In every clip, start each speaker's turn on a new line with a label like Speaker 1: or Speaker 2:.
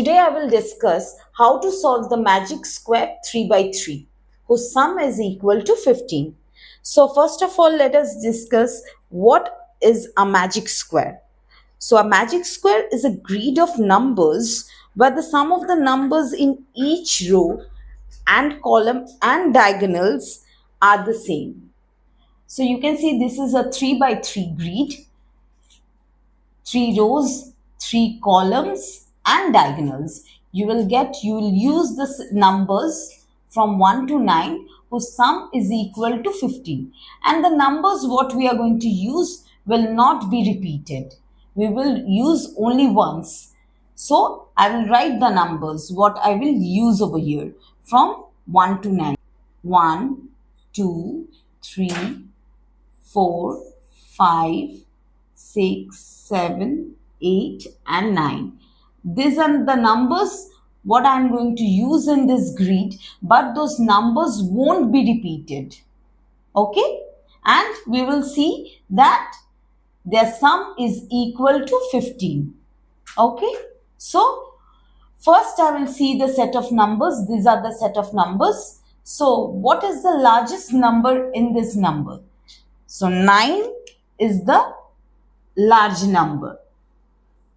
Speaker 1: Today I will discuss how to solve the magic square 3 by 3 whose sum is equal to 15. So first of all, let us discuss what is a magic square. So a magic square is a grid of numbers where the sum of the numbers in each row and column and diagonals are the same. So you can see this is a 3 by 3 grid, 3 rows, 3 columns and diagonals. You will use the numbers from 1 to 9 whose sum is equal to 15. And the numbers what we are going to use will not be repeated. We will use only once. So I will write the numbers what I will use over here from 1 to 9. 1, 2, 3, 4, 5, 6, 7, 8 and 9. These are the numbers what I am going to use in this grid, but those numbers won't be repeated. Okay? And we will see that their sum is equal to 15. Okay? So, first I will see the set of numbers. These are the set of numbers. So, what is the largest number in this number? So, 9 is the large number.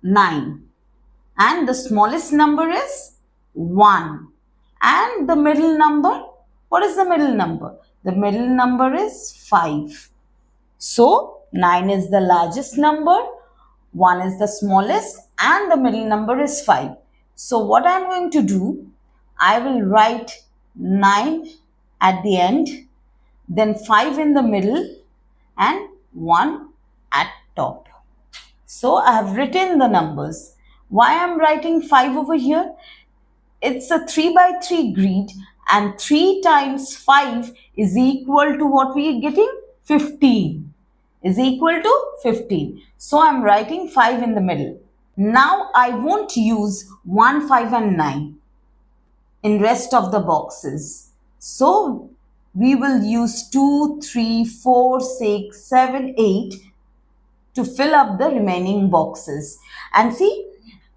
Speaker 1: 9. And the smallest number is 1. And the middle number, what is the middle number? The middle number is 5. So, 9 is the largest number, 1 is the smallest and the middle number is 5. So, what I am going to do, I will write 9 at the end, then 5 in the middle and 1 at top. So, I have written the numbers. Why I am writing 5 over here? It's a 3 by 3 grid and 3 times 5 is equal to what we are getting? 15. Is equal to 15. So, I am writing 5 in the middle. Now, I won't use 1, 5 and 9 in rest of the boxes. So, we will use 2, 3, 4, 6, 7, 8 to fill up the remaining boxes. And see,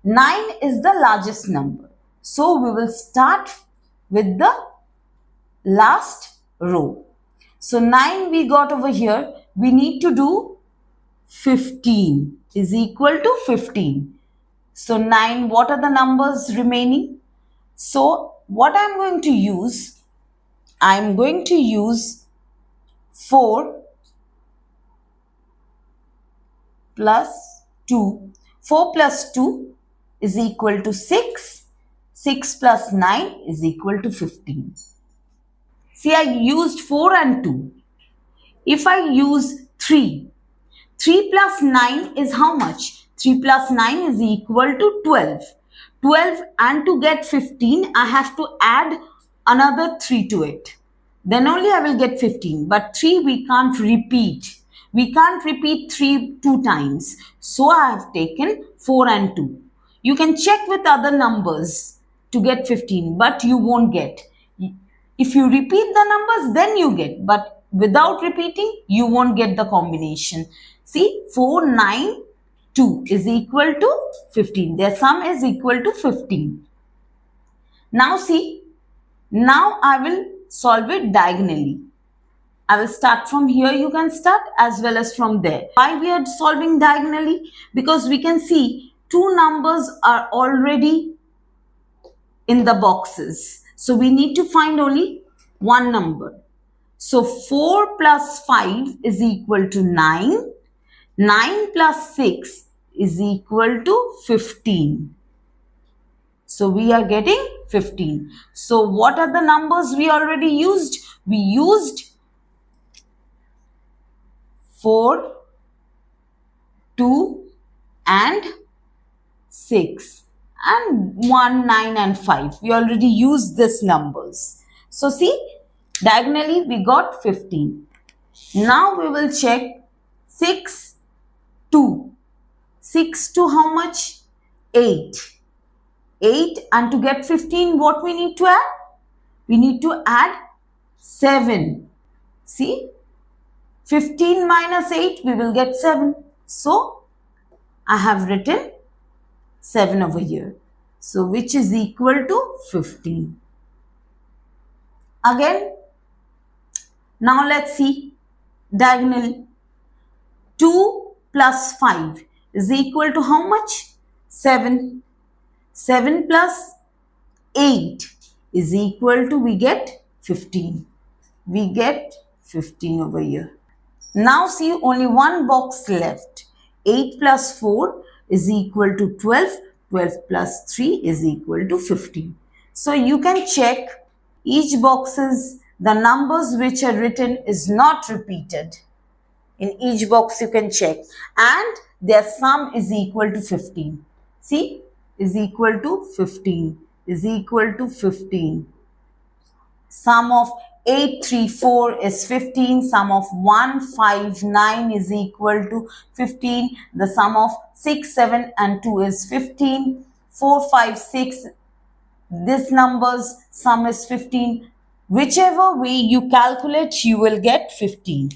Speaker 1: 9 is the largest number. So, we will start with the last row. So, 9 we got over here. We need to do 15 is equal to 15. So, 9, what are the numbers remaining? So, what I am going to use? I am going to use 4 plus 2. 4 plus 2 is equal to 6. 6 plus 9 is equal to 15. See, I used 4 and 2. If I use 3, 3 plus 9 is how much? 3 plus 9 is equal to 12. 12 and to get 15, I have to add another 3 to it. Then only I will get 15. But 3 we can't repeat. We can't repeat 3 two times. So I have taken 4 and 2. You can check with other numbers to get 15, but you won't get. If you repeat the numbers, then you get. But without repeating, you won't get the combination. See, 4, 9, 2 is equal to 15. Their sum is equal to 15. Now see, now I will solve it diagonally. I will start from here, you can start as well as from there. Why we are solving diagonally? Because we can see two numbers are already in the boxes. So we need to find only one number. So 4 plus 5 is equal to 9. 9 plus 6 is equal to 15. So we are getting 15. So what are the numbers we already used? We used 4, 2 and 6 and 1, 9 and 5. We already used these numbers. So see, diagonally we got 15. Now we will check 6, 2. 6 to how much? 8. 8 and to get 15 what we need to add? We need to add 7. See, 15 minus 8 we will get 7. So I have written 7 over here. So which is equal to 15. Again, now let's see diagonal. 2 plus 5 is equal to how much? 7. 7 plus 8 is equal to, we get 15. We get 15 over here. Now see, only one box left. 8 plus 4 is equal to 12. 12 plus 3 is equal to 15. So you can check each boxes, the numbers which are written is not repeated. In each box you can check, and their sum is equal to 15. See, is equal to 15, is equal to 15. Sum of 834 is 15. Sum of 159 is equal to 15. The sum of 6, 7 and 2 is 15. 4, 5, 6, this number's sum is 15. Whichever way you calculate, you will get 15.